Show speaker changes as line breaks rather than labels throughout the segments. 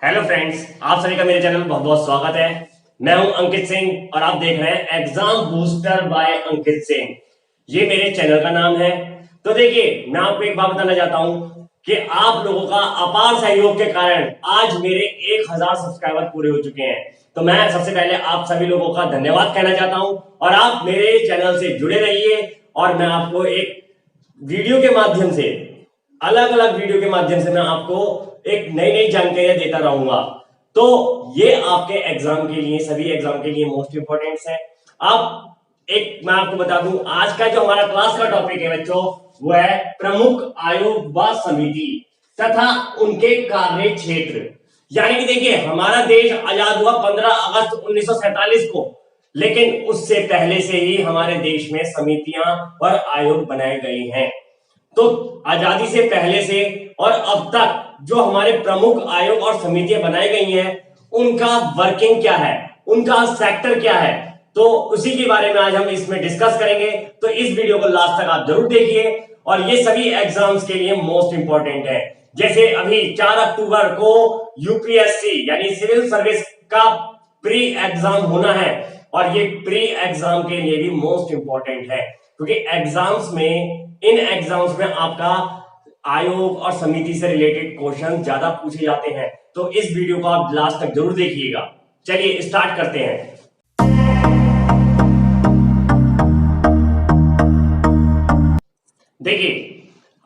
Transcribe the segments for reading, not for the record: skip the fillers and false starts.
Hello friends, आप सभी का मेरे चैनल में बहुत बहुत स्वागत है। मैं हूं अंकित सिंह और आप देख रहे हैं exam booster bye Ankit Singh. ये मेरे चैनल का नाम है। तो देखिए, मैं आपको एक बात बताना चाहता हूं कि आप लोगों का अपार सहयोग के कारण आज मेरे 1000 सब्सक्राइबर पूरे हो चुके हैं। तो मैं सबसे पहले आप सभी लोगों का धन्यवाद कहना चाहता हूं और आप मेरे चैनल से जुड़े रहिए और मैं आपको एक वीडियो के माध्यम से, अलग अलग वीडियो के माध्यम से मैं आपको एक नई नई जानकारियां देता रहूंगा। तो ये आपके एग्जाम के लिए, सभी एग्जाम के लिए मोस्ट इंपोर्टेंट है। अब एक मैं आपको बता दूं, आज का जो हमारा क्लास का टॉपिक है बच्चों, वो है प्रमुख आयोग व समिति तथा उनके कार्य क्षेत्र। यानी कि देखिए, हमारा देश आजाद हुआ 15 अगस्त 1947 को, लेकिन उससे पहले से ही हमारे देश में समितियां और आयोग बनाए गए हैं। तो आजादी से पहले से और अब तक जो हमारे प्रमुख आयोग और समितियां बनाई गई हैं, उनका वर्किंग क्या है, उनका सेक्टर क्या है, तो उसी के बारे में आज हम इसमें डिस्कस करेंगे। तो इस वीडियो को लास्ट तक आप जरूर देखिए और ये सभी एग्जाम्स के लिए मोस्ट इंपॉर्टेंट है। जैसे अभी 4 अक्टूबर को यूपीएससी यानी सिविल सर्विस का प्री एग्जाम होना है और ये प्री एग्जाम के लिए भी मोस्ट इंपॉर्टेंट है, क्योंकि इन एग्जाम्स में आपका आयोग और समिति से रिलेटेड क्वेश्चन ज्यादा पूछे जाते हैं। तो इस वीडियो को आप लास्ट तक जरूर देखिएगा। चलिए स्टार्ट करते हैं। देखिए,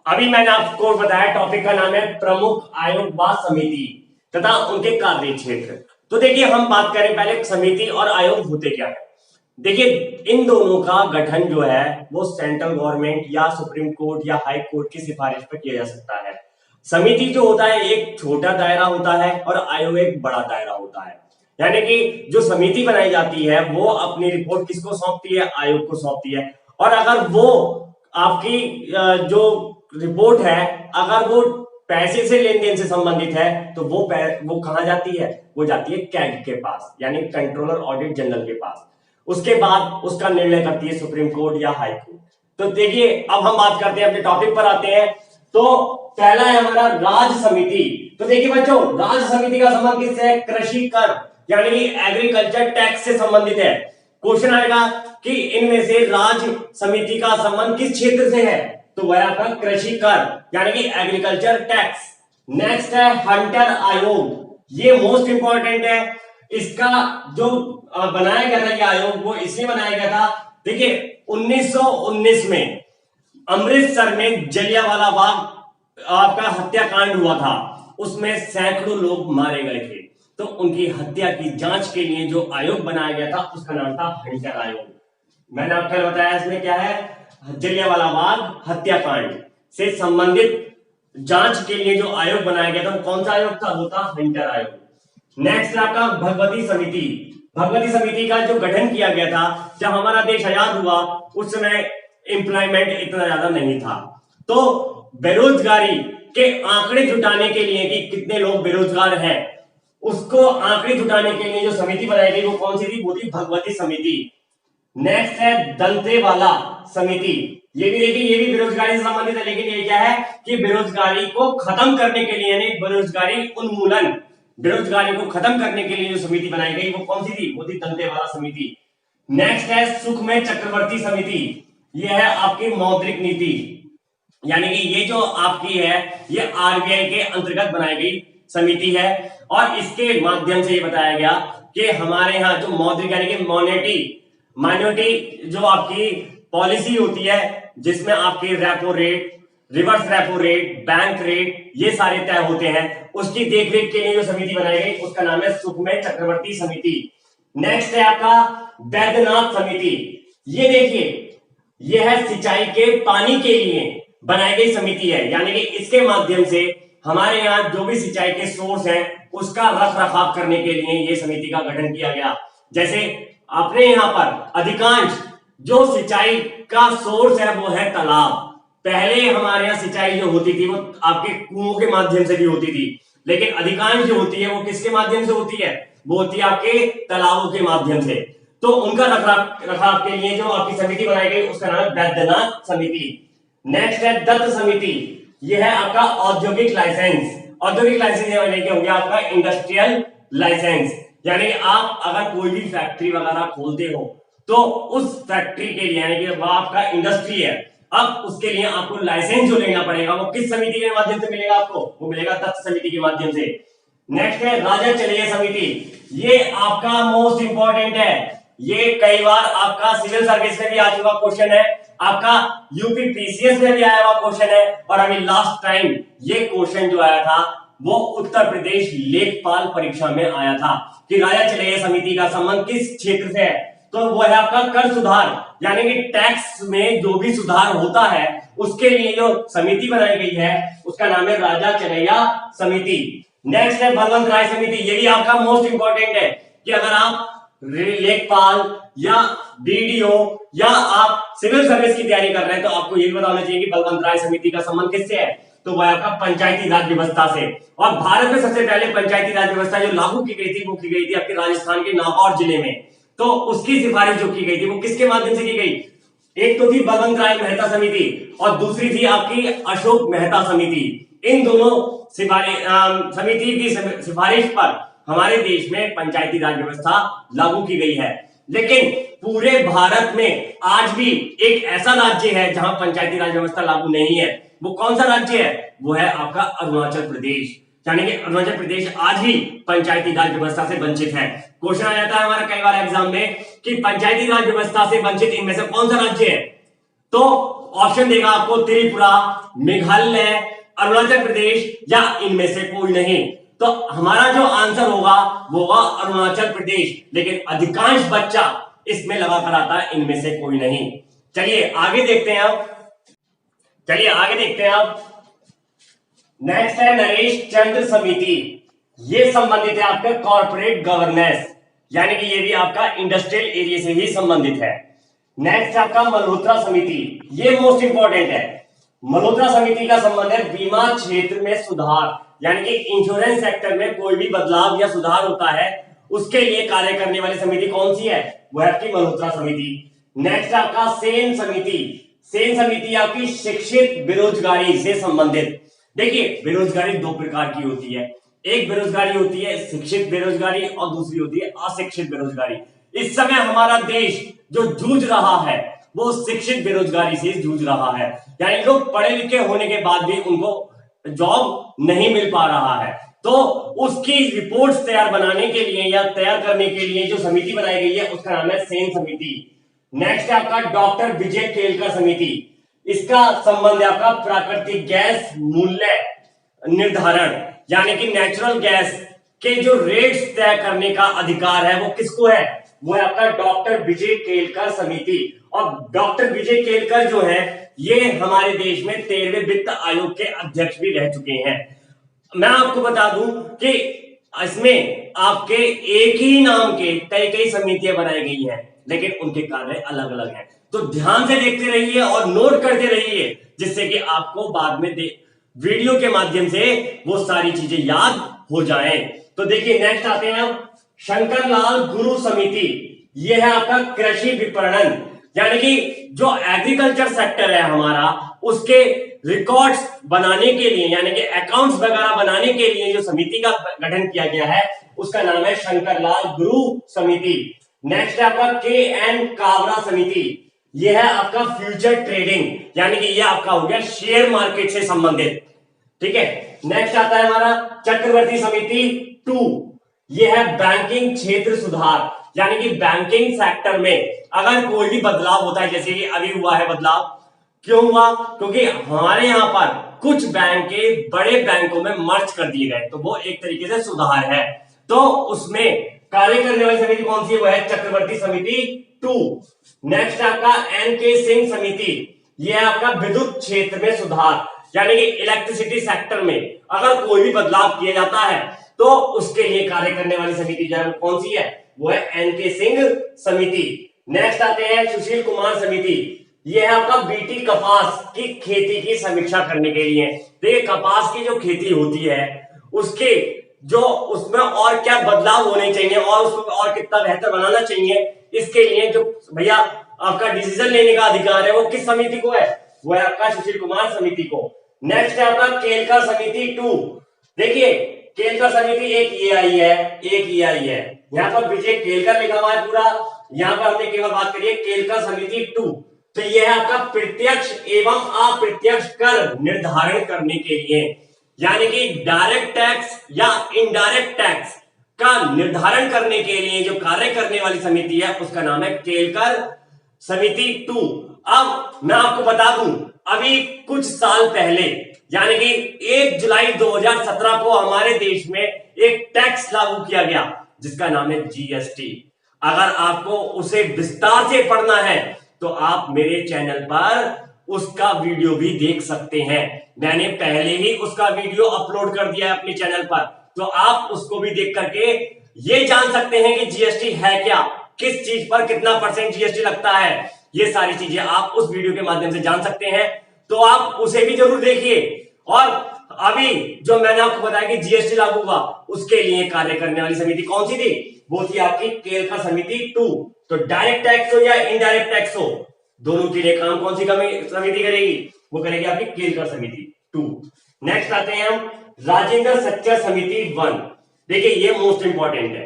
अभी मैंने आपको बताया टॉपिक का नाम है प्रमुख आयोग व समिति तथा उनके कार्य क्षेत्र। तो देखिए, हम बात करें पहले समिति और आयोग होते क्या है। देखिए, इन दोनों का गठन जो है वो सेंट्रल गवर्नमेंट या सुप्रीम कोर्ट या हाई कोर्ट की सिफारिश पर किया जा सकता है। समिति जो होता है एक छोटा दायरा होता है और आयोग एक बड़ा दायरा होता है। यानी कि जो समिति बनाई जाती है वो अपनी रिपोर्ट किसको सौंपती है, आयोग को सौंपती है। और अगर वो आपकी जो रिपोर्ट है, अगर वो पैसे से लेन देन से संबंधित है तो वो कहां जाती है, वो जाती है कैग के पास, यानी कंट्रोलर ऑडिट जनरल के पास। उसके बाद उसका निर्णय करती है सुप्रीम कोर्ट या हाई कोर्ट। तो देखिए, अब हम बात करते हैं, अपने टॉपिक पर आते हैं। तो पहला है हमारा राज्य समिति। तो देखिए बच्चों, राज्य समिति का संबंध किससे है? कृषि कर यानी कि एग्रीकल्चर टैक्स से संबंधित है। क्वेश्चन आएगा कि इनमें से राज्य समिति का संबंध किस क्षेत्र से है, तो वह आपका कृषि कर यानी कि एग्रीकल्चर टैक्स। नेक्स्ट है हंटर आयोग, ये मोस्ट इंपॉर्टेंट है। इसका जो बनाया गया था ये आयोग, वो इसलिए बनाया गया था, देखिए 1919 में अमृतसर में जलियांवाला बाग आपका हत्याकांड हुआ था, उसमें सैकड़ों लोग मारे गए थे। तो उनकी हत्या की जांच के लिए जो आयोग बनाया गया था उसका नाम था हंटर आयोग। मैंने आपको बताया इसमें क्या है, जलियांवाला बाग हत्याकांड से संबंधित जांच के लिए जो आयोग बनाया गया था वो कौन सा आयोग था, वो था हंटर आयोग। नेक्स्ट है आपका भगवती समिति। भगवती समिति का जो गठन किया गया था, जब हमारा देश आजाद हुआ उस समय एम्प्लॉयमेंट इतना ज्यादा नहीं था, तो बेरोजगारी के आंकड़े जुटाने के लिए कि कितने लोग बेरोजगार हैं, उसको आंकड़े जुटाने के लिए जो समिति बनाई गई वो कौन सी थी, वो थी भगवती समिति। नेक्स्ट है दंतेवाला समिति। ये भी देखिए, ये भी बेरोजगारी से संबंधित है, लेकिन ये क्या है कि बेरोजगारी को खत्म करने के लिए, यानी बेरोजगारी उन्मूलन, बेरोजगारी को खत्म करने के लिए जो समिति बनाई गई वो कौन सी थी, वो थी दंतेवाला समिति। नेक्स्ट है सुखमय चक्रवर्ती समिति। ये है आपकी मौद्रिक नीति, यानी कि ये जो आपकी है ये आरबीआई के अंतर्गत बनाई गई समिति है और इसके माध्यम से ये बताया गया कि हमारे यहाँ जो मौद्रिक यानी कि मॉनेटरी जो आपकी पॉलिसी होती है, जिसमें आपकी repo rate, reverse repo rate, bank rate, ये सारे तय होते हैं, उसकी देखरेख के लिए जो समिति बनाई गई उसका नाम है सुखमय चक्रवर्ती समिति। नेक्स्ट है आपका वैद्यनाथ समिति। ये देखिए, यह है सिंचाई के पानी के लिए बनाई गई समिति है, यानी कि इसके माध्यम से हमारे यहाँ जो भी सिंचाई के सोर्स हैं उसका रख रखाव करने के लिए ये समिति का गठन किया गया। जैसे अपने यहाँ पर अधिकांश जो सिंचाई का सोर्स है वो है तालाब। पहले हमारे यहाँ सिंचाई जो होती थी वो आपके कुओं के माध्यम से भी होती थी, लेकिन अधिकांश जो होती है वो किसके माध्यम से होती है, वो होती है आपके तालाबों के माध्यम से। तो उनका रखरखाव के लिए जो आपकी समिति बनाई गई उसका नाम है वैद्यनाथ समिति। नेक्स्ट है दत्त समिति। यह है आपका औद्योगिक लाइसेंस। औद्योगिक लाइसेंस लेके हो गया आपका इंडस्ट्रियल लाइसेंस, यानी कि आप अगर कोई भी फैक्ट्री वगैरह खोलते हो तो उस फैक्ट्री के लिए, यानी कि वो आपका इंडस्ट्री है, अब उसके लिए आपको लाइसेंस जो लेना पड़ेगा वो किस समिति के माध्यम से मिलेगा आपको? वो मिलेगा तत्व समिति के माध्यम से। नेक्स्ट है राजा चलेय समिति, ये आपका मोस्ट इंपॉर्टेंट है, ये कई बार आपका सिविल सर्विस में भी आ चुका क्वेश्चन है, आपका यूपी पीसीएस में भी आया हुआ क्वेश्चन है, और अभी लास्ट टाइम ये क्वेश्चन जो आया था वो उत्तर प्रदेश लेखपाल परीक्षा में आया था कि राजा चलेय समिति का संबंध किस क्षेत्र से है? तो वो है आपका कर सुधार, यानी कि टैक्स में जो भी सुधार होता है उसके लिए जो समिति बनाई गई है उसका नाम है राजा चलेया समिति। नेक्स्ट है बलवंत राय समिति, ये भी आपका मोस्ट इंपॉर्टेंट है कि अगर आप लेखपाल या बीडीओ या आप सिविल सर्विस की तैयारी कर रहे हैं तो आपको ये बताना चाहिए कि बलवंत राय समिति का संबंध किससे है? तो वह आपका पंचायती राज व्यवस्था से। और भारत में सबसे पहले पंचायती राज व्यवस्था जो लागू की गई थी वो की गई थी आपके राजस्थान के नागौर जिले में। तो उसकी सिफारिश जो की गई थी वो किसके माध्यम से की गई? एक तो थी बलवंत राय मेहता समिति और दूसरी थी आपकी अशोक मेहता समिति। इन दोनों समिति की सिफारिश पर हमारे देश में पंचायती राज व्यवस्था लागू की गई है। लेकिन पूरे भारत में आज भी एक ऐसा राज्य है जहां पंचायती राज व्यवस्था लागू नहीं है। वो कौन सा राज्य है? वो है आपका अरुणाचल प्रदेश, यानी कि अरुणाचल प्रदेश आज भी पंचायती राज व्यवस्था से वंचित है। क्वेश्चन आ जाता है हमारा कई बार एग्जाम में कि पंचायती राज व्यवस्था से वंचित इनमें से कौन सा राज्य है? तो ऑप्शन देगा आपको त्रिपुरा, मेघालय, अरुणाचल प्रदेश या इनमें से कोई नहीं। तो हमारा जो आंसर होगा वो होगा अरुणाचल प्रदेश, लेकिन अधिकांश बच्चा इसमें लगा कर आता है इनमें से कोई नहीं। चलिए आगे देखते हैं अब नेक्स्ट है नरेश चंद्र समिति, ये संबंधित है आपका कॉर्पोरेट गवर्नेंस, यानी कि ये भी आपका इंडस्ट्रियल एरिया से ही संबंधित है। नेक्स्ट आपका मल्होत्रा समिति, ये मोस्ट इंपॉर्टेंट है। मल्होत्रा समिति का संबंध है बीमा क्षेत्र में सुधार, यानी कि इंश्योरेंस सेक्टर में कोई भी बदलाव या सुधार होता है उसके लिए कार्य करने वाली समिति कौन सी है? वो है आपकी मल्होत्रा समिति। नेक्स्ट आपका सेन समिति, सेन समिति आपकी शिक्षित बेरोजगारी से संबंधित। देखिए बेरोजगारी दो प्रकार की होती है, एक बेरोजगारी होती है शिक्षित बेरोजगारी और दूसरी होती है अशिक्षित बेरोजगारी। इस समय हमारा देश जो जूझ रहा है वो शिक्षित बेरोजगारी से जूझ रहा है, यानी लोग पढ़े लिखे होने के बाद भी उनको जॉब नहीं मिल पा रहा है। तो उसकी रिपोर्ट्स तैयार बनाने के लिए या तैयार करने के लिए जो समिति बनाई गई है उसका नाम है सेन समिति। नेक्स्ट है आपका डॉक्टर विजय केलकर समिति, इसका संबंध है आपका प्राकृतिक गैस मूल्य निर्धारण, यानी कि नेचुरल गैस के जो रेट्स तय करने का अधिकार है वो किसको है? वो है आपका डॉक्टर विजय केलकर समिति। और डॉक्टर विजय केलकर जो है ये हमारे देश में 13वें वित्त आयोग के अध्यक्ष भी रह चुके हैं। मैं आपको बता दूं कि इसमें आपके एक ही नाम के कई समितियां बनाई गई हैं, लेकिन उनके कार्य अलग अलग हैं। तो ध्यान से देखते रहिए और नोट करते रहिए, जिससे कि आपको बाद में वीडियो के माध्यम से वो सारी चीजें याद हो जाएं। तो देखिए नेक्स्ट आते हैं अब शंकरलाल गुरु समिति, यह है आपका कृषि विपणन, यानी कि जो एग्रीकल्चर सेक्टर है हमारा उसके रिकॉर्ड्स बनाने के लिए, यानी कि अकाउंट्स वगैरह बनाने के लिए जो समिति का गठन किया गया है उसका नाम है शंकरलाल गुरु समिति। नेक्स्ट है आपका के.एन. कावरा समिति, यह है आपका फ्यूचर ट्रेडिंग, यानी कि यह आपका हो गया शेयर मार्केट से संबंधित। ठीक है, नेक्स्ट आता है हमारा चक्रवर्ती समिति 2, यह है बैंकिंग क्षेत्र सुधार, यानी कि बैंकिंग सेक्टर में अगर कोई भी बदलाव होता है, जैसे कि अभी हुआ है बदलाव, क्यों हुआ? क्योंकि हमारे यहां पर कुछ बैंक बड़े बैंकों में मर्ज कर दिए गए, तो वो एक तरीके से सुधार है। तो उसमें कार्य करने वाली समिति कौन सी है? वो है चक्रवर्ती समिति 2। नेक्स्ट आपका एन.के. सिंह समिति, यह आपका विद्युत क्षेत्र में सुधार, यानी कि इलेक्ट्रिसिटी सेक्टर में अगर कोई भी बदलाव किया जाता है तो उसके लिए कार्य करने वाली समिति जो है कौन सी है? वो है एन.के. सिंह समिति। नेक्स्ट आते हैं सुशील कुमार समिति, यह है आपका बीटी कपास की खेती की समीक्षा करने के लिए। देखिए कपास की जो खेती होती है उसके जो उसमें और क्या बदलाव होने चाहिए और उसको और कितना बेहतर बनाना चाहिए, इसके लिए जो भैया आपका डिसीजन लेने का अधिकार है वो किस समिति को है? वो है आपका सुशील कुमार समिति को। नेक्स्ट है आपका केलकर समिति 2, देखिए केलकर समिति एक ईआई है, एक ईआई है। यहाँ पर पीछे केलकर लिखा हुआ है पूरा, यहाँ पर हमने केवल बात करी है केलकर समिति 2। तो यह है आपका प्रत्यक्ष एवं अप्रत्यक्ष कर निर्धारण करने के लिए, यानी कि डायरेक्ट टैक्स या इनडायरेक्ट टैक्स का निर्धारण करने के लिए जो कार्य करने वाली समिति है उसका नाम है केलकर समिति 2। अब मैं आपको बता दूं, अभी कुछ साल पहले यानी कि 1 जुलाई 2017 को हमारे देश में एक टैक्स लागू किया गया जिसका नाम है जीएसटी। अगर आपको उसे विस्तार से पढ़ना है तो आप मेरे चैनल पर उसका वीडियो भी देख सकते हैं। मैंने पहले ही उसका वीडियो अपलोड कर दिया है अपने चैनल पर, तो आप उसको भी देख करके ये जान सकते हैं कि जीएसटी है क्या, किस चीज पर कितना % जीएसटी लगता है, ये सारी चीजें आप उस वीडियो के माध्यम से जान सकते हैं। तो आप उसे भी जरूर देखिए। और अभी जो मैंने आपको बताया कि जीएसटी लागू हुआ उसके लिए कार्य करने वाली समिति कौन सी थी, वो थी आपकी केलकर समिति 2। तो डायरेक्ट टैक्स हो या इनडायरेक्ट टैक्स हो, दोनों के लिए काम कौन सी समिति करेगी, वो करेगी आपकी केलकर समिति 2। नेक्स्ट आते हैं हम राजेंद्र सच्चर समिति 1। देखिए ये मोस्ट इंपॉर्टेंट है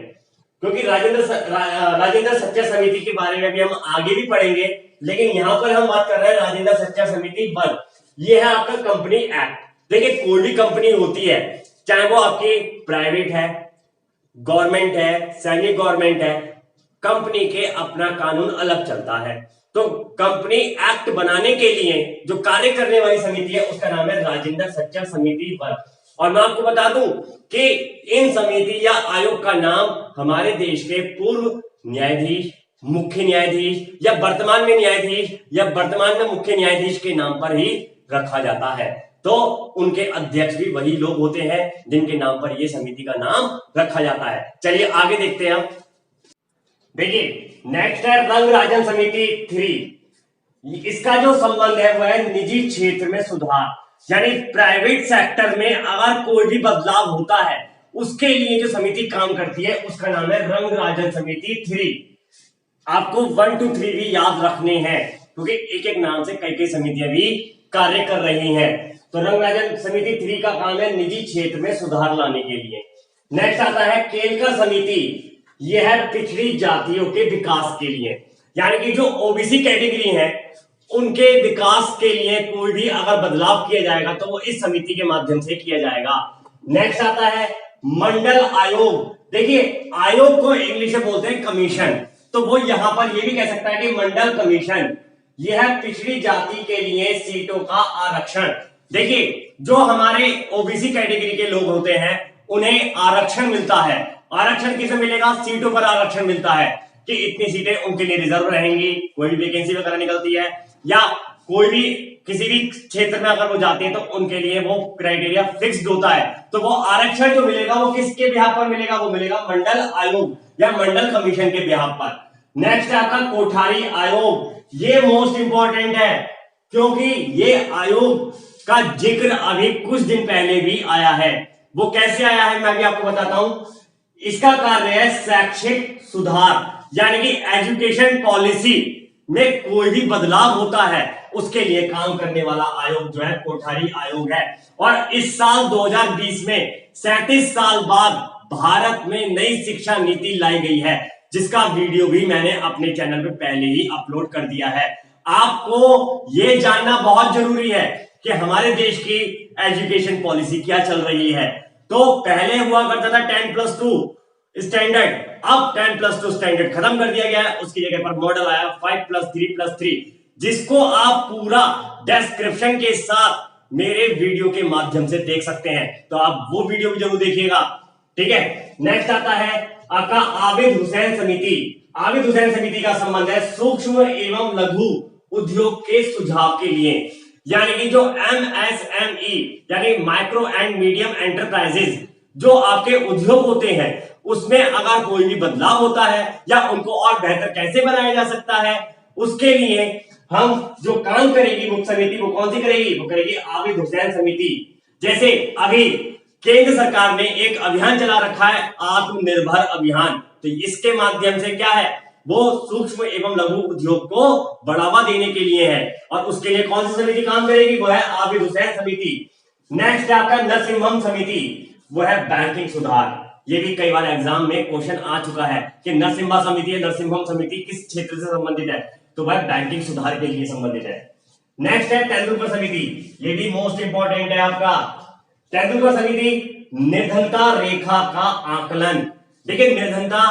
क्योंकि राजेंद्र सच्चर समिति के बारे में भी हम आगे भी पढ़ेंगे, लेकिन यहां पर हम बात कर रहे हैं राजेंद्र सच्चर समिति 1। ये है आपका कंपनी एक्ट। देखिए कोई भी कंपनी होती है, चाहे वो आपकी प्राइवेट है, गवर्नमेंट है, सेमी गवर्नमेंट है, कंपनी के अपना कानून अलग चलता है। तो कंपनी एक्ट बनाने के लिए जो कार्य करने वाली समिति है उसका नाम है राजेंद्र सच्चर समिति 1। और मैं आपको बता दूं कि इन समिति या आयोग का नाम हमारे देश के पूर्व न्यायाधीश, मुख्य न्यायाधीश या वर्तमान में न्यायाधीश या वर्तमान में मुख्य न्यायाधीश के नाम पर ही रखा जाता है। तो उनके अध्यक्ष भी वही लोग होते हैं जिनके नाम पर यह समिति का नाम रखा जाता है। चलिए आगे देखते हैं हम। देखिए नेक्स्ट है रंगराजन समिति 3। इसका जो संबंध है वह है निजी क्षेत्र में सुधार, यानी प्राइवेट सेक्टर में अगर कोई भी बदलाव होता है उसके लिए जो समिति काम करती है उसका नाम है रंगराजन समिति 3। आपको 1 to 3 भी याद रखने हैं क्योंकि एक एक नाम से कई कई समितियां भी कार्य कर रही हैं। तो रंगराजन समिति 3 का काम है निजी क्षेत्र में सुधार लाने के लिए। नेक्स्ट आता है केलकर समिति। यह है पिछड़ी जातियों के विकास के लिए, यानी कि जो ओबीसी कैटेगरी है उनके विकास के लिए कोई भी अगर बदलाव किया जाएगा तो वो इस समिति के माध्यम से किया जाएगा। नेक्स्ट आता है मंडल आयोग। देखिए आयोग को इंग्लिश में बोलते हैं कमीशन, तो वो यहां पर ये भी कह सकता है कि मंडल कमीशन। यह है पिछड़ी जाति के लिए सीटों का आरक्षण। देखिए जो हमारे ओबीसी कैटेगरी के लोग होते हैं उन्हें आरक्षण मिलता है। आरक्षण किसे मिलेगा, सीटों पर आरक्षण मिलता है कि इतनी सीटें उनके लिए रिजर्व रहेंगी, कोई भी वैकेंसी वगैरह निकलती है या कोई भी किसी भी क्षेत्र में अगर वो जाते हैं तो उनके लिए वो क्राइटेरिया फिक्स्ड होता है। तो वो आरक्षण जो मिलेगा वो किसके बिहाफ पर मिलेगा, वो मिलेगा मंडल आयोग या मंडल कमीशन के बिहाफ पर। नेक्स्ट आपका कोठारी आयोग। ये मोस्ट इंपॉर्टेंट है क्योंकि ये आयोग का जिक्र अभी कुछ दिन पहले भी आया है। वो कैसे आया है मैं भी आपको बताता हूं। इसका कार्य है शैक्षिक सुधार, यानी कि एजुकेशन पॉलिसी में कोई भी बदलाव होता है उसके लिए काम करने वाला आयोग जो है कोठारी आयोग है। और इस साल 2020 में 37 साल बाद भारत में नई शिक्षा नीति लाई गई है, जिसका वीडियो भी मैंने अपने चैनल पे पहले ही अपलोड कर दिया है। आपको ये जानना बहुत जरूरी है कि हमारे देश की एजुकेशन पॉलिसी क्या चल रही है। तो पहले हुआ करता था 10+2 स्टैंडर्ड, अब 10+2 स्टैंडर्ड खत्म कर दिया गया है, उसकी जगह पर मॉडल आया 5+3+3, जिसको आप पूरा डिस्क्रिप्शन के साथ मेरे वीडियो के माध्यम से देख सकते हैं। तो आप वो वीडियो भी जरूर देखिएगा, ठीक है। नेक्स्ट आता है आपका आबिद हुसैन समिति। आबिद हुसैन समिति का संबंध है सूक्ष्म एवं लघु उद्योग के सुझाव के लिए, यानी कि जो MSME यानी माइक्रो एंड मीडियम एंटरप्राइजेस जो आपके उद्योग होते हैं उसमें अगर कोई भी बदलाव होता है या उनको और बेहतर कैसे बनाया जा सकता है, उसके लिए हम जो काम करेगी मुख्य समिति वो कौन सी करेगी, वो करेगी आबिद हुसैन समिति। जैसे अभी केंद्र सरकार ने एक अभियान चला रखा है आत्मनिर्भर अभियान, तो इसके माध्यम से क्या है वो सूक्ष्म एवं लघु उद्योग को बढ़ावा देने के लिए है और उसके लिए कौन सी समिति काम करेगी, वो है आबिद हुसैन समिति। नेक्स्ट आपका नरसिम्हम समिति। वो है बैंकिंग सुधार। ये भी कई बार एग्जाम में क्वेश्चन आ चुका है कि नरसिम्हा समिति या नरसिम्हम समिति किस क्षेत्र से संबंधित है, तो वह बैंकिंग सुधार के लिए संबंधित है। नेक्स्ट है तेंदुलकर समिति, ये भी मोस्ट इंपॉर्टेंट है आपका। तेंदुलकर समिति निर्धनता रेखा का आकलन। देखिए निर्धनता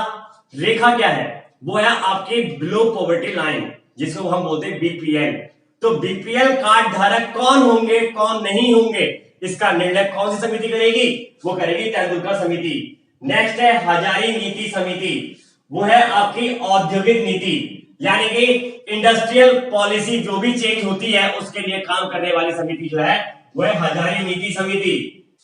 रेखा क्या है, वो है आपकी बिलो पॉवर्टी लाइन, जिसको हम बोलते हैं बीपीएल। तो बीपीएल कार्ड धारक कौन होंगे कौन नहीं होंगे, इसका निर्णय कौन सी समिति करेगी, वो करेगी तेंदुलकर समिति। नेक्स्ट है हजारी नीति समिति, वो है आपकी औद्योगिक नीति, यानी कि इंडस्ट्रियल पॉलिसी जो भी चेंज होती है उसके लिए काम करने वाली समिति जो है वो है हजारी नीति समिति।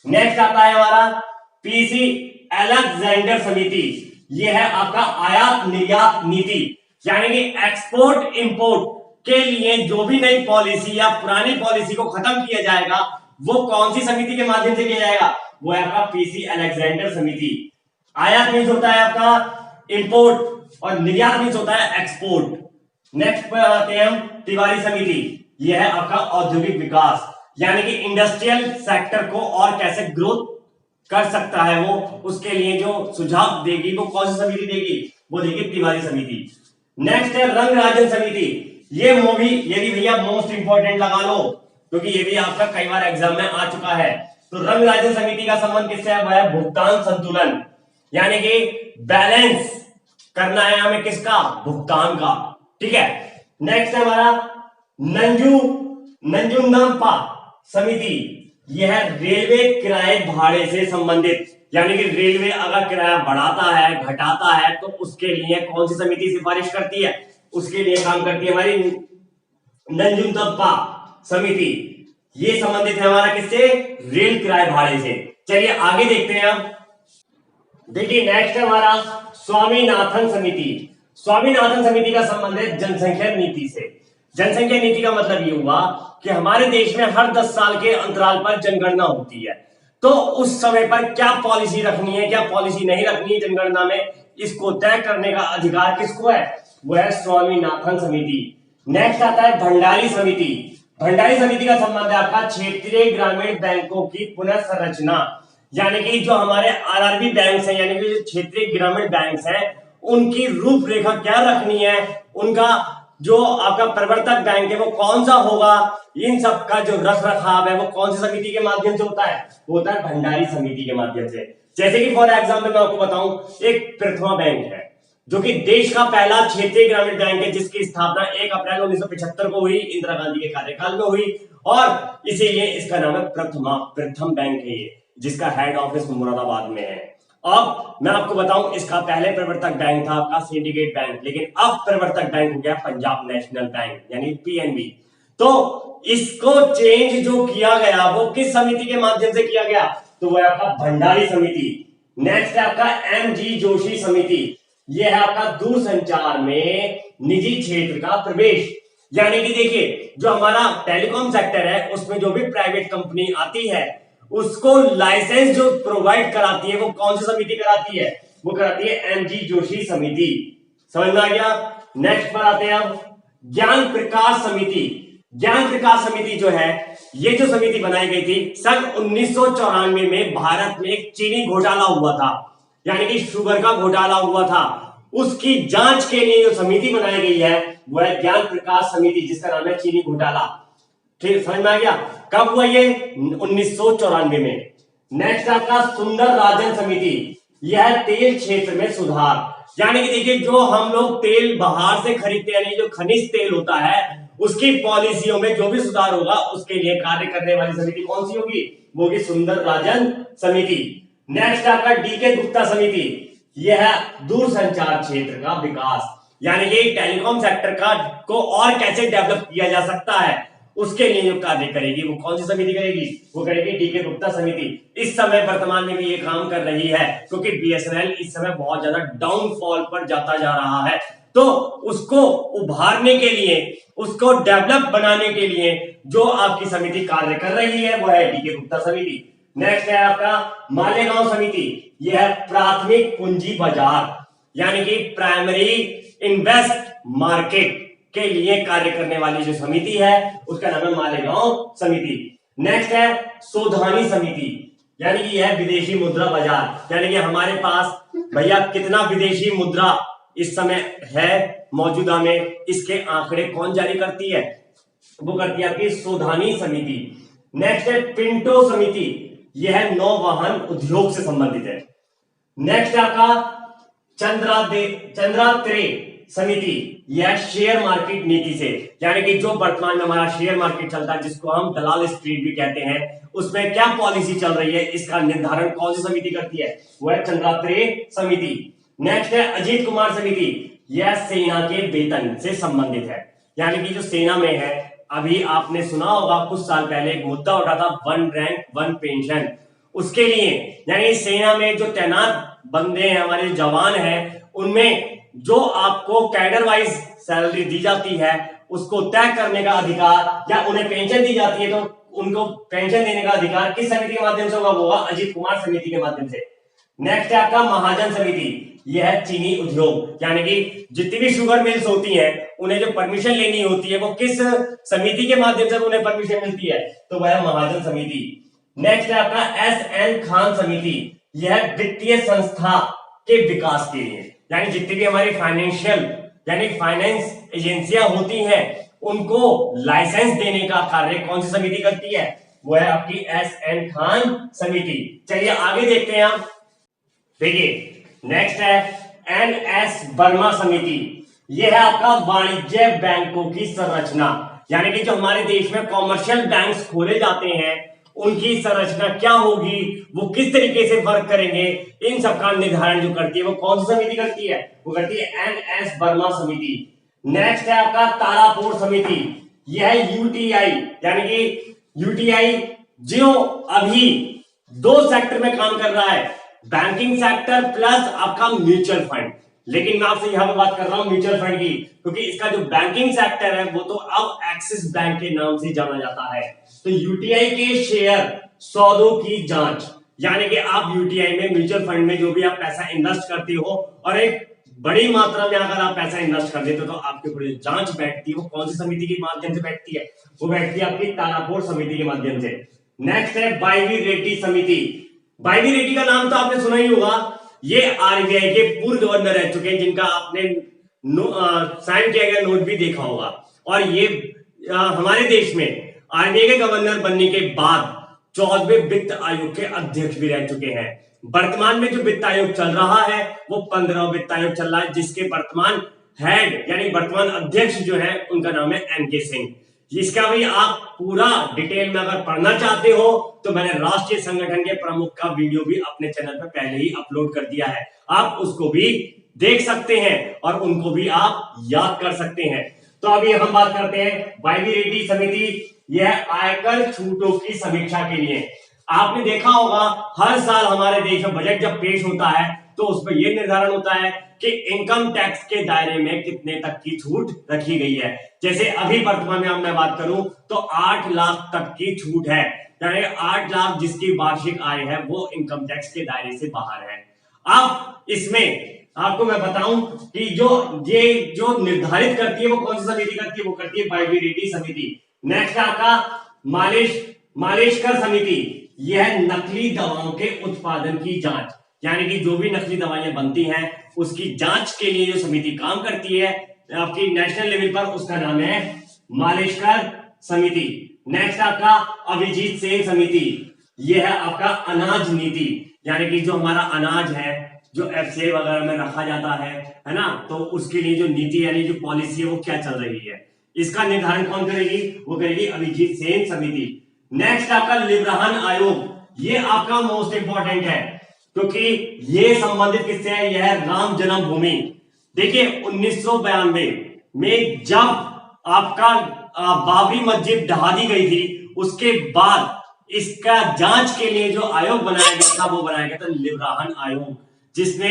नेक्स्ट आता है हमारा पीसी अलेक्जेंडर समिति, ये है आपका आयात निर्यात नीति, यानी कि एक्सपोर्ट इंपोर्ट के लिए जो भी नई पॉलिसी या पुरानी पॉलिसी को खत्म किया जाएगा वो कौन सी समिति के माध्यम से किया जाएगा, वो है आपका पीसी अलेक्जेंडर समिति। आयात मीन्स होता है आपका इंपोर्ट और निर्यात मीन्स होता है एक्सपोर्ट। नेक्स्ट पर आते हैं हम तिवारी समिति, यह है आपका औद्योगिक विकास, यानी कि इंडस्ट्रियल सेक्टर को और कैसे ग्रोथ कर सकता है वो, उसके लिए जो सुझाव देगी वो कौन सी समिति देगी, वो देगी तिवारी समिति। नेक्स्ट है रंगराजन समिति, ये भी भैया मोस्ट इंपोर्टेंट लगा लो क्योंकि ये भी आपका कई बार एग्जाम में आ चुका है। तो रंगराजन समिति का संबंध किससे है, वह है भुगतान संतुलन, यानी कि बैलेंस करना है हमें किसका, भुगतान का। ठीक है। नेक्स्ट है हमारा नंजुंडम्पा समिति, यह है रेलवे किराए भाड़े से संबंधित, यानी कि रेलवे अगर किराया बढ़ाता है घटाता है तो उसके लिए कौन सी समिति सिफारिश करती है, उसके लिए काम करती है हमारी नंजुंडम्पा समिति। ये संबंधित है हमारा किससे, रेल किराए भाड़े से। चलिए आगे देखते हैं हम। देखिए नेक्स्ट है हमारा स्वामीनाथन समिति। स्वामीनाथन समिति का संबंध है जनसंख्या नीति से। जनसंख्या नीति का मतलब ये हुआ कि हमारे देश में हर 10 साल के अंतराल पर जनगणना होती है, तो उस समय पर क्या पॉलिसी रखनी है क्या पॉलिसी नहीं रखनी है जनगणना में, इसको तय करने का अधिकार किसको है, वो है स्वामीनाथन समिति। नेक्स्ट आता है भंडारी समिति। भंडारी समिति का संबंध है आपका क्षेत्रीय ग्रामीण बैंकों की पुनर्संरचना, यानी कि जो हमारे आरआरबी बैंक्स हैं, यानी कि जो क्षेत्रीय ग्रामीण बैंक्स हैं, उनकी रूपरेखा क्या रखनी है, उनका जो आपका प्रवर्तक बैंक है वो कौन सा होगा, इन सब का जो रख रखाव है वो कौन सी समिति के माध्यम से होता है, वो होता है भंडारी समिति के माध्यम से। जैसे कि फॉर एग्जाम्पल मैं आपको बताऊं, एक प्रथमा बैंक है जो कि देश का पहला क्षेत्रीय ग्रामीण बैंक है, जिसकी स्थापना 1 अप्रैल 1975 को हुई, इंदिरा गांधी के कार्यकाल में हुई, और इसीलिए इसका नाम है प्रथम बैंक है ये, जिसका हेड ऑफिस मुरादाबाद में है। अब मैं आपको बताऊं, इसका पहले प्रवर्तक बैंक था आपका सिंडिकेट बैंक, लेकिन अब प्रवर्तक बैंक हो गया पंजाब नेशनल बैंक यानी पीएनबी। तो इसको चेंज जो किया गया वो किस समिति के माध्यम से किया गया, तो वो है आपका भंडारी समिति। नेक्स्ट है आपका एमजी जोशी समिति, यह है आपका दूरसंचार में निजी क्षेत्र का प्रवेश, यानी कि देखिए जो हमारा टेलीकॉम सेक्टर है उसमें जो भी प्राइवेट कंपनी आती है उसको लाइसेंस जो प्रोवाइड कराती है वो कौन सी समिति कराती है, वो कराती है एमजी जोशी समिति। समझ में आ गया। नेक्स्ट पर आते हैं अब ज्ञान प्रकाश समिति। ज्ञान प्रकाश समिति जो है, ये जो समिति बनाई गई थी सन 1994 में भारत में एक चीनी घोटाला हुआ था, यानी कि शुगर का घोटाला हुआ था, उसकी जांच के लिए जो समिति बनाई गई है वो है ज्ञान प्रकाश समिति, जिसका नाम है चीनी घोटाला। ठीक समझ में आ गया। कब हुआ ये, 1994 में। नेक्स्ट आपका सुंदर राजन समिति, यह तेल क्षेत्र में सुधार, यानी कि देखिए जो हम लोग तेल बाहर से खरीदते हैं, यानी जो खनिज तेल होता है उसकी पॉलिसियों में जो भी सुधार होगा उसके लिए कार्य करने वाली समिति कौन सी होगी, वो होगी सुंदर राजन समिति। नेक्स्ट आपका डीके गुप्ता समिति, यह दूरसंचार क्षेत्र का विकास, यानी कि टेलीकॉम सेक्टर का को और कैसे डेवलप किया जा सकता है उसके लिए जो कार्य करेगी वो कौन सी समिति करेगी, वो करेगी डीके गुप्ता समिति। इस समय वर्तमान में भी ये काम कर रही है क्योंकि बीएसएनएल इस समय बहुत ज्यादा डाउनफॉल पर जाता जा रहा है, तो उसको उभारने के लिए, उसको डेवलप बनाने के लिए जो आपकी समिति कार्य कर रही है वो है डीके गुप्ता समिति। नेक्स्ट है आपका मालेगांव समिति, यह है प्राथमिक पूंजी बाजार, यानी कि प्राइमरी इन्वेस्ट मार्केट के लिए कार्य करने वाली जो समिति है उसका नाम है मालेगांव समिति। नेक्स्ट है सोधानी समिति, यानी कि यह विदेशी मुद्रा बाजार, यानी कि हमारे पास भैया कितना विदेशी मुद्रा इस समय है मौजूदा में, इसके आंकड़े कौन जारी करती है? वो करती है आपकी सोधानी समिति। नेक्स्ट है पिंटो समिति, यह नौवहन उद्योग से संबंधित है। नेक्स्ट आपका चंद्रात्रे समिति, यह शेयर मार्केट नीति से, यानी कि जो वर्तमान में हमारा शेयर मार्केट चलता है जिसको हम दलाल स्ट्रीट भी कहते हैं, उसमें क्या पॉलिसी चल रही है इसका निर्धारण कौन सी समिति करती है? वो है चंद्रात्रे समिति। नेक्स्ट है अजीत कुमार समिति, यह सेना के वेतन से संबंधित है, यानी कि जो सेना में है, अभी आपने सुना होगा कुछ साल पहले एक मुद्दा उठा था वन रैंक वन पेंशन, उसके लिए यानी सेना में जो तैनात बंदे हैं, हमारे जवान हैं, उनमें जो आपको कैडर वाइज सैलरी दी जाती है उसको तय करने का अधिकार, या उन्हें पेंशन दी जाती है तो उनको पेंशन देने का अधिकार किस समिति के माध्यम से होगा? अजीत कुमार समिति के माध्यम से। नेक्स्ट है आपका महाजन समिति, यह है चीनी उद्योग, यानी कि जितनी भी शुगर मिल्स होती हैं उन्हें जो परमिशन लेनी होती है वो किस समिति के माध्यम से उन्हें परमिशन मिलती है? तो वह महाजन समिति। नेक्स्ट है आपका एस.एन. खान समिति, यह वित्तीय संस्था के विकास के लिए, यानी जितनी भी हमारी फाइनेंशियल यानी फाइनेंस एजेंसियां होती हैं उनको लाइसेंस देने का कार्य कौन सी समिति करती है? वो है आपकी एस.एन. खान समिति। चलिए आगे देखते हैं आप। देखिए नेक्स्ट है एन.एस. वर्मा समिति, यह है आपका वाणिज्य बैंकों की संरचना, यानी कि जो हमारे देश में कॉमर्शियल बैंक्स खोले जाते हैं उनकी संरचना क्या होगी, वो किस तरीके से वर्क करेंगे, इन सब का निर्धारण जो करती है वो कौन सी समिति करती है? वो करती है एन.एस. वर्मा समिति। नेक्स्ट है आपका तारापुर समिति, यह है यूटीआई, यानी कि यूटीआई जो अभी दो सेक्टर में काम कर रहा है, बैंकिंग सेक्टर प्लस आपका म्यूचुअल फंड। लेकिन मैं आपसे यहां पर बात कर रहा हूं म्यूचुअल फंड की, क्योंकि इसका जो बैंकिंग सेक्टर है वो तो अब एक्सिस बैंक के नाम से जाना जाता है। तो यूटीआई के शेयर सौदों की जांच, यानी कि आप यूटीआई में म्यूचुअल फंड में जो भी आप पैसा इन्वेस्ट करते हो और एक बड़ी मात्रा में अगर आप पैसा इन्वेस्ट कर देते हो तो आपके ऊपर जांच बैठती है, वो कौन सी समिति के माध्यम से बैठती है? वो बैठती है आपकी तारापुर समिति के माध्यम से। नेक्स्ट है वाईवी रेड्डी समिति। वाईवी रेड्डी का नाम तो आपने सुना ही होगा, ये आरबीआई के पूर्व गवर्नर रह चुके हैं, जिनका आपने साइन किया गया नोट भी देखा होगा, और ये हमारे देश में आरबीआई के गवर्नर बनने के बाद 14वें वित्त आयोग के अध्यक्ष भी रह चुके हैं। वर्तमान में जो वित्त आयोग चल रहा है वो 15वां वित्त आयोग चल रहा है, जिसके वर्तमान हेड यानी वर्तमान अध्यक्ष जो है उनका नाम है एनके सिंह। इसका भी आप पूरा डिटेल में अगर पढ़ना चाहते हो तो मैंने राष्ट्रीय संगठन के प्रमुख का वीडियो भी अपने चैनल पर पहले ही अपलोड कर दिया है, आप उसको भी देख सकते हैं और उनको भी आप याद कर सकते हैं। तो अभी हम बात करते हैं वाईवी रेड्डी समिति, यह आयकर छूटों की समीक्षा के लिए। आपने देखा होगा हर साल हमारे देश में बजट जब पेश होता है तो उसमें यह निर्धारण होता है कि इनकम टैक्स के दायरे में कितने तक की छूट रखी गई है। जैसे अभी वर्तमान में मैं बात करूं तो 8 लाख तक की छूट है, यानी 8 लाख जिसकी वार्षिक आय है वो इनकम टैक्स के दायरे से बाहर है। अब इसमें आपको मैं बताऊं कि जो निर्धारित करती है वो कौन सी समिति करती है? वो करती है वाईवी रेड्डी समिति। नेक्स्ट आपका मालेशकर समिति, यह नकली दवाओं के उत्पादन की जांच, यानी कि जो भी नकली दवाइयां बनती हैं उसकी जांच के लिए जो समिति काम करती है आपकी नेशनल लेवल पर, उसका नाम है मालेशकर समिति। नेक्स्ट आपका अभिजीत सेन समिति, यह है आपका अनाज नीति, यानी कि जो हमारा अनाज है जो एफसीआई वगैरह में रखा जाता है ना, तो उसके लिए जो नीति यानी जो पॉलिसी है वो क्या चल रही है, इसका निर्धारण कौन करेगी? वो करेगी अभिजीत सेन समिति। नेक्स्ट आपका लिब्राहन आयोग, ये आपका मोस्ट इंपॉर्टेंट है क्योंकि ये संबंधित किससे है? यह है राम जन्मभूमि। देखिए 1992 में जब आपका बाबरी मस्जिद ढहा दी गई थी, उसके बाद इसका जांच के लिए जो आयोग बनाया गया था वो बनाया गया था लिब्राहन आयोग, जिसने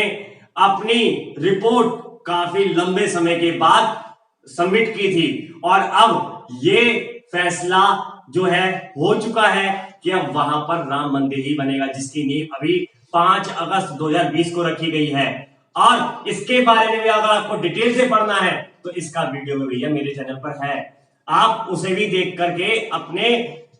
अपनी रिपोर्ट काफी लंबे समय के बाद सबमिट की थी और अब ये फैसला जो है हो चुका है कि अब वहां पर राम मंदिर ही बनेगा, जिसकी नींव अभी 5 अगस्त 2020 को रखी गई है। और इसके बारे में भी अगर आपको डिटेल से पढ़ना है तो इसका वीडियो में भैया मेरे चैनल पर है, आप उसे भी देख करके अपने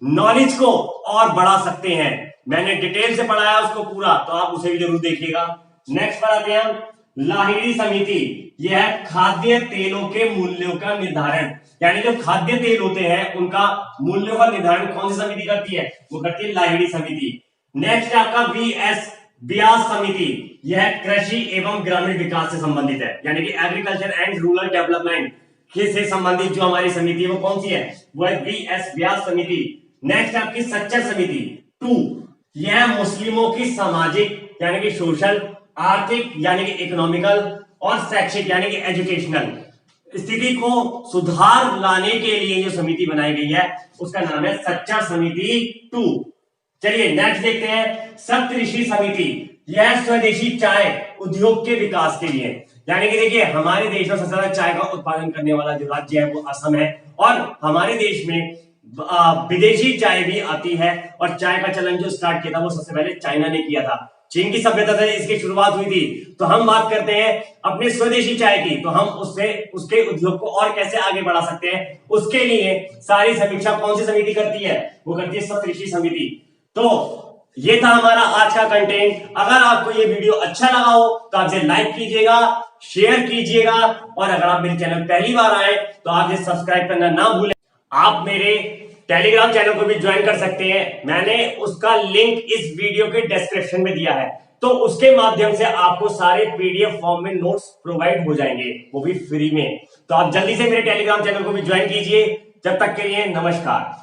नॉलेज को और बढ़ा सकते हैं। मैंने डिटेल से पढ़ाया उसको पूरा, तो आप उसे भी जरूर देखिएगा। नेक्स्ट पढ़ाते हैं हम लाहिड़ी समिति। यह है खाद्य तेलों के मूल्यों का निर्धारण, यानी जो खाद्य तेल होते हैं उनका मूल्यों का निर्धारण कौन सी समिति करती है? वो करती है लाहिड़ी समिति। नेक्स्ट है आपका वीएस व्यास समिति। यह कृषि एवं ग्रामीण विकास से संबंधित है, यानी कि एग्रीकल्चर एंड रूरल डेवलपमेंट से संबंधित जो हमारी समिति है वो कौन सी है? वो है वीएस व्यास समिति। नेक्स्ट आपकी सच्चर समिति 2। यह मुस्लिमों की सामाजिक यानी कि सोशल, आर्थिक यानी कि इकोनॉमिकल और शैक्षिक यानी कि एजुकेशनल स्थिति को सुधार लाने के लिए जो समिति बनाई गई है उसका नाम है सच्चर समिति 2। चलिए नेक्स्ट देखते हैं सप्तऋषि समिति। यह स्वदेशी चाय उद्योग के विकास के लिए, यानी कि देखिए हमारे देश में सबसे ज्यादा चाय का उत्पादन करने वाला जो राज्य है वो असम है, और हमारे देश में विदेशी चाय भी आती है, और चाय का चलन जो स्टार्ट किया था वो सबसे पहले चाइना ने किया था। चीन की सभ्यता से इसकी शुरुआत हुई थी। तो हम बात करते हैं अपने स्वदेशी चाय की, तो हम उससे उसके उद्योग को और कैसे आगे बढ़ा सकते हैं, उसके लिए सारी समीक्षा कौन सी समिति करती है? वो करती है सप्तऋषि समिति। तो ये था हमारा आज का कंटेंट। अगर आपको ये वीडियो अच्छा लगा हो तो आप इसे लाइक कीजिएगा, शेयर कीजिएगा, और अगर आप मेरे चैनल पहली बार आए तो आप इसे सब्सक्राइब करना ना भूलें। आप मेरे टेलीग्राम चैनल को भी ज्वाइन कर सकते हैं, मैंने उसका लिंक इस वीडियो के डिस्क्रिप्शन में दिया है। तो उसके माध्यम से आपको सारे पीडीएफ फॉर्म में नोट्स प्रोवाइड हो जाएंगे, वो भी फ्री में। तो आप जल्दी से मेरे टेलीग्राम चैनल को भी ज्वाइन कीजिए। जब तक के लिए नमस्कार।